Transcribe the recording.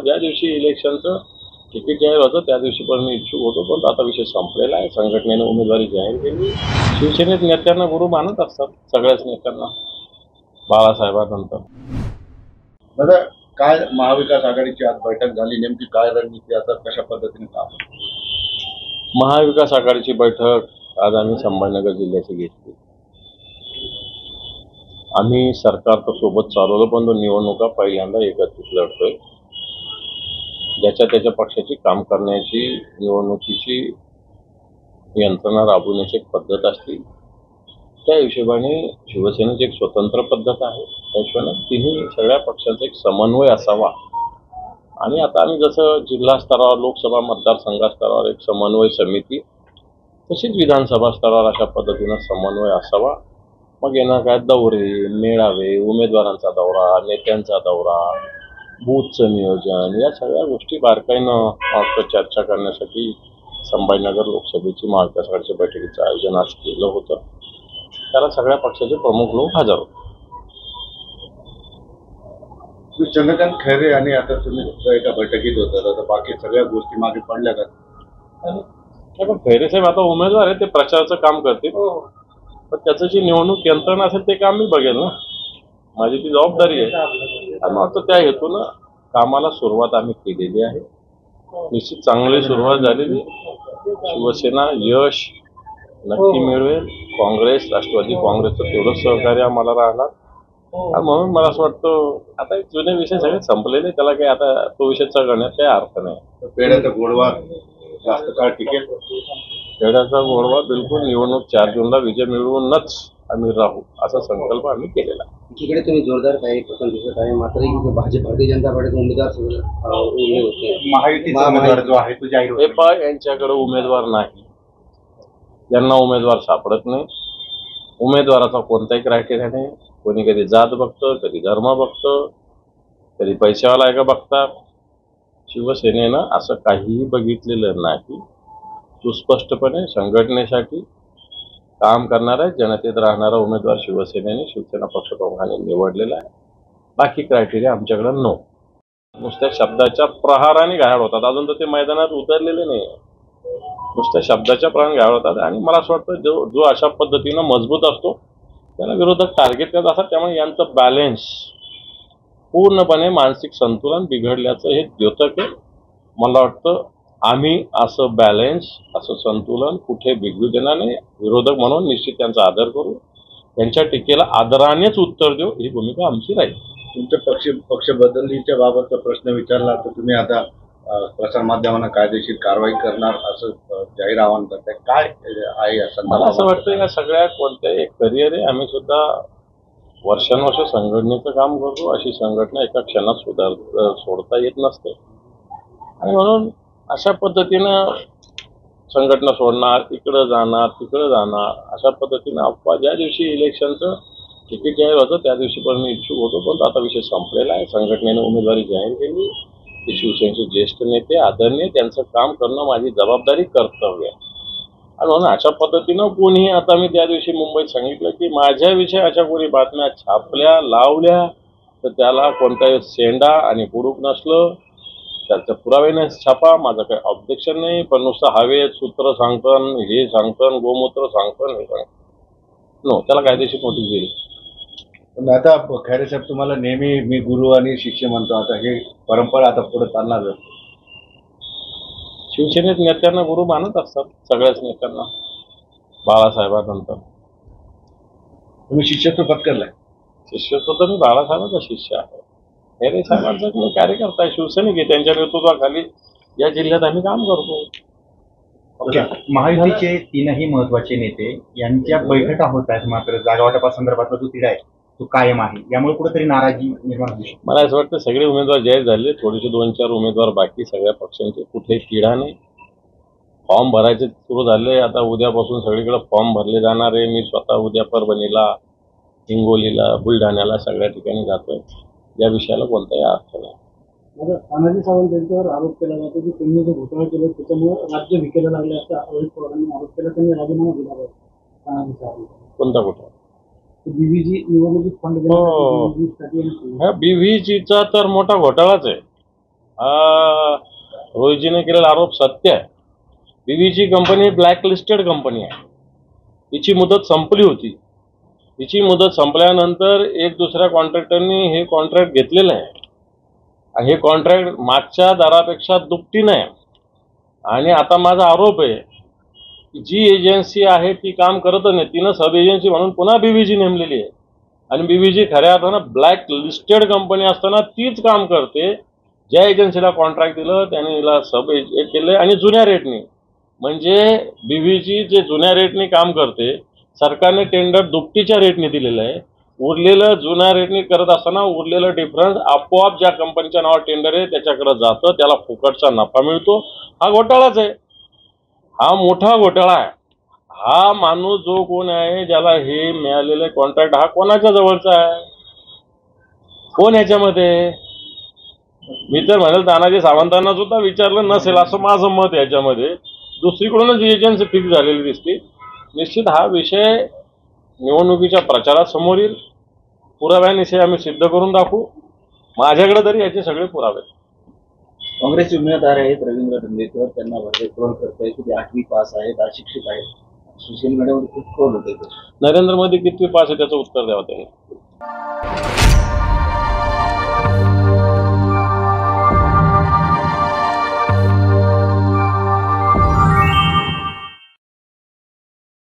ज्या दिवशी इलेक्शनचं तिकीट जाहीर होतं त्या दिवशी पण मी इच्छुक होतो, पण आता विषय संपलेला आहे. संघटनेने उमेदवारी जाहीर केली. शिवसेनेत नेत्यांना गुरु मानत असतात, सगळ्याच नेत्यांना बाळासाहेबांनंतर. दादा, काय महाविकास आघाडीची आज बैठक झाली, नेमकी काय रणनीती, आता कशा पद्धतीने काम? महाविकास आघाडीची बैठक आज आम्ही संभाजीनगर जिल्ह्याची घेतली. आम्ही सरकार तर सोबत चालवलं, पण निवडणुका पहिल्यांदा एकत्रित लढतोय. ज्याच्या त्याच्या पक्षाची काम करण्याची, निवडणुकीची यंत्रणा राबवण्याची एक पद्धत असते. त्या हिशोबाने शिवसेनेची एक स्वतंत्र पद्धत आहे. त्या हिशोबाने तिन्ही सगळ्या पक्षांचा एक समन्वय असावा. आणि आता आम्ही जसं जिल्हा स्तरावर, लोकसभा मतदारसंघ स्तरावर एक समन्वय समिती, तशीच विधानसभा स्तरावर अशा पद्धतीनं समन्वय असावा. मग येणार काय दौरे, मेळावे, उमेदवारांचा दौरा, नेत्यांचा दौरा, बूथचं नियोजन, या सगळ्या गोष्टी बारकाईनं चर्चा करण्यासाठी संभाजीनगर लोकसभेची महाविकास आघाडीच्या बैठकीचं आयोजन आज केलं होतं. त्याला सगळ्या पक्षाचे प्रमुख लोक हजर होते. चंद्रकांत खैरे आणि आता तुम्ही एका बैठकीत होता, आता बाकी सगळ्या गोष्टी मागे पडल्या का? पण खैरे साहेब आता उमेदवार आहे, ते प्रचाराचं काम करतील. पण त्याचं जी निवडणूक यंत्रणा असेल ते काम मी बघेल ना. माझी ती जबाबदारी आहे. आणि मग त्या हेतूनं कामाला सुरुवात आम्ही केलेली आहे. निश्चित चांगली सुरुवात झालेली. शिवसेना यश नक्की मिळवेल. काँग्रेस, राष्ट्रवादी काँग्रेसचं तेवढंच सहकार्य आम्हाला राहणार. आणि म्हणून मला असं वाटतं आता एक जुने विषय सगळे संपलेले, त्याला काही आता तो विषय चढवण्यात काही अर्थ नाही. पेढ्याचा गोडवा जास्त काळ टिकेल. पेढ्याचा गोडवा बिलकुल निवडणूक 4 जूनला विजय मिळवूनच आम्ही राहू, असा संकल्प आम्ही केलेला. एकीकडे तुम्ही जोरदार काही पसंत दिसत आहे, मात्र भारतीय जनता पार्टीचे उमेदवार महायुतीचा उमेदवार जो आहे तो जाहीर होतो. यांच्याकडे उमेदवार नाही, यांना उमेदवार सापडत नाही. उमेदवाराचा कोणताही क्रायटेरिया नाही. कोणी कधी जात बघतं, कधी धर्म बघतं, कधी पैशावाला आहे का बघतात. शिवसेनेनं असं काहीही बघितलेलं नाही. सुस्पष्टपणे संघटनेसाठी काम करणारा, जनतेत राहणारा उमेदवार शिवसेनेने, शिवसेना पक्षप्रमुखांनी निवडलेला आहे. बाकी क्रायटेरिया आमच्याकडे नो. नुसत्या शब्दाच्या प्रहाराने घायल होतात. अजून तर ते मैदानात उतरलेले नाही. नुसत्या शब्दाच्या प्रहाराने घायल होतात. आणि मला असं वाटतं जो अशा पद्धतीनं मजबूत असतो त्याला विरोधक टार्गेट करत असतात. त्यामुळे यांचं बॅलेन्स, पूर्णपणे मानसिक संतुलन बिघडल्याचं हे द्योतक आहे. मला वाटतं आम्ही असं बॅलेन्स, असं संतुलन कुठे बिघडू देणार नाही. विरोधक म्हणून निश्चित त्यांचा आदर करू, त्यांच्या टीकेला आदरानेच उत्तर देऊ, ही भूमिका आमची राहील. तुमच्या पक्ष बदलीच्या बाबतचा प्रश्न विचारला तर तुम्ही आता प्रसारमाध्यमांना कायदेशीर कारवाई करणार असं जाहीर आवाहन करताय. काय आहे मला असं वाटतं का सगळ्या कोणत्याही करिअर आहे. आम्ही सुद्धा वर्षानुवर्ष संघटनेचं काम करतो. अशी संघटना एका क्षणात सोडता येत नसते. आणि म्हणून अशा पद्धतीनं संघटना सोडणार, इकडं जाणार, तिकडं जाणार, अशा पद्धतीनं अफवा. ज्या दिवशी इलेक्शनचं तिकीट जाहीर होतं त्या दिवशी पण मी इच्छुक होतो, पण आता विषय संपलेला आहे. संघटनेने उमेदवारी जाहीर केली. ते शिवसेनेचे ज्येष्ठ नेते, आदरणीय, त्यांचं काम करणं माझी जबाबदारी, कर्तव्य आहे. आणि म्हणून अशा पद्धतीनं कोणीही, आता मी त्या दिवशी मुंबईत सांगितलं की माझ्याविषयी अशा कोणी बातम्या छापल्या, लावल्या तर त्याला कोणताही शेंडा आणि बुडूक नसलं, त्याचं पुरावे छापा, माझं काही ऑब्जेक्शन नाही. पण नुसतं हवे सूत्र सांगतं, हे सांगतं, गोमूत्र सांगतं, हे सांगतं, नो, त्याला कायदेशीर नोटीस दिली. पण आता खैरे साहेब तुम्हाला नेहमी मी गुरु आणि शिष्य म्हणतो, आता हे परंपरा आता पुढे चालणार. शिवसेनेत नेत्यांना गुरु मानत असतात, सगळ्याच नेत्यांना बाळासाहेबांनंतर. तुम्ही शिष्यत्व पत्करलाय? शिष्यत्व तर मी बाळासाहेबांचा शिष्य आहे. खैरे साहेबांचा मी कार्यकर्ता आहे, शिवसैनिक आहे. त्यांच्या नेतृत्वाखाली या जिल्ह्यात आम्ही काम करतो. महायुतीचे 3ही महत्वाचे नेते यांच्या बैठका होत आहेत, मात्र जागावाटपासंदर्भातला जो तिढा आहे तो कायम आहे. यामुळे कुठेतरी नाराजी निर्माण होऊ शकते. मला असं वाटतं सगळे उमेदवार जाहीर झाले, थोडेसे 2-4 उमेदवार बाकी, सगळ्या पक्षांचे. कुठेही तिढा नाही. फॉर्म भरायचे सुरू झाले. आता उद्यापासून सगळीकडे फॉर्म भरले जाणार आहे. मी स्वतः उद्या परभणीला, हिंगोलीला, बुलढाण्याला सगळ्या ठिकाणी जातोय. या विषयाला कोणताही अर्थ नाही. तानाजी सावंत यांच्यावर आरोप केला जातो की त्यांनी जो घोटाळा केला त्याच्यामुळे राज्य विकायला लागले असा अजित पवारांनी आरोप केला. त्यांनी राजीनामा दिला पाहिजे. तानाजी सावंत कोणता घोटाळा? बीव्हीजी निवडणुकीत फंड बीव्हीजीचा तर मोठा घोटाळाच आहे. हा रोहितजीने केलेला आरोप सत्य आहे. BVG company black listed company आहे. तिची मुदत संपली होती. तिची मुदत संपल्यानंतर एक दुसऱ्या कॉन्ट्रॅक्टरनी हे कॉन्ट्रॅक्ट घेतलेलं आहे. हे कॉन्ट्रॅक्ट मागच्या दरापेक्षा दुपटीनं आहे. आणि आता माझा आरोप आहे की जी एजन्सी आहे ती काम करत नाही. तिनं सब एजन्सी म्हणून पुन्हा बीव्हीजी नेमलेली आहे. आणि बीव्हीजी खऱ्या अर्थानं ब्लॅक लिस्टेड कंपनी असताना तीच काम करते. ज्या एजन्सीला कॉन्ट्रॅक्ट दिलं त्याने हिला सब एज केलं आणि जुन्या रेटनी. म्हणजे बीव्हीजी जे जुन्या रेटनी काम करते, सरकारने टेंडर दुपटीच्या रेटने दिलेलं आहे. उरलेलं जुन्या रेटनी करत असताना उरलेलं डिफरन्स आपोआप ज्या कंपनीच्या नावावर टेंडर आहे त्याच्याकडे जातं. त्याला फुकटचा नफा मिळतो. हा घोटाळाच आहे. हा मोठा घोटाळा आहे. हा माणूस जो कोण आहे ज्याला हे मिळालेलं कॉन्ट्रॅक्ट हा कोणाच्या जवळचा आहे? कोण ह्याच्यामध्ये? मी तर म्हणेल तानाजी सावंतांना सुद्धा विचारलं नसेल असं माझं मत याच्यामध्ये. दुसरीकडूनच एजन्सी फिक्स झालेली दिसते. निश्चित हा विषय निवडणुकीच्या प्रचारात समोर येईल. पुराव्यानिशी आम्ही सिद्ध करून दाखवू. माझ्याकडे तरी याचे सगळे पुरावे आहेत. काँग्रेसचे उमेदवार आहेत रवींद्र धंगेकर, त्यांना भरपूर ट्रोल करताय की ते 8वी पास आहेत, अशिक्षित आहेत. सोशल मीडियावर खूप ट्रोल होते. नरेंद्र मोदी कितवी पास आहे त्याचं उत्तर द्यावं त्यांनी.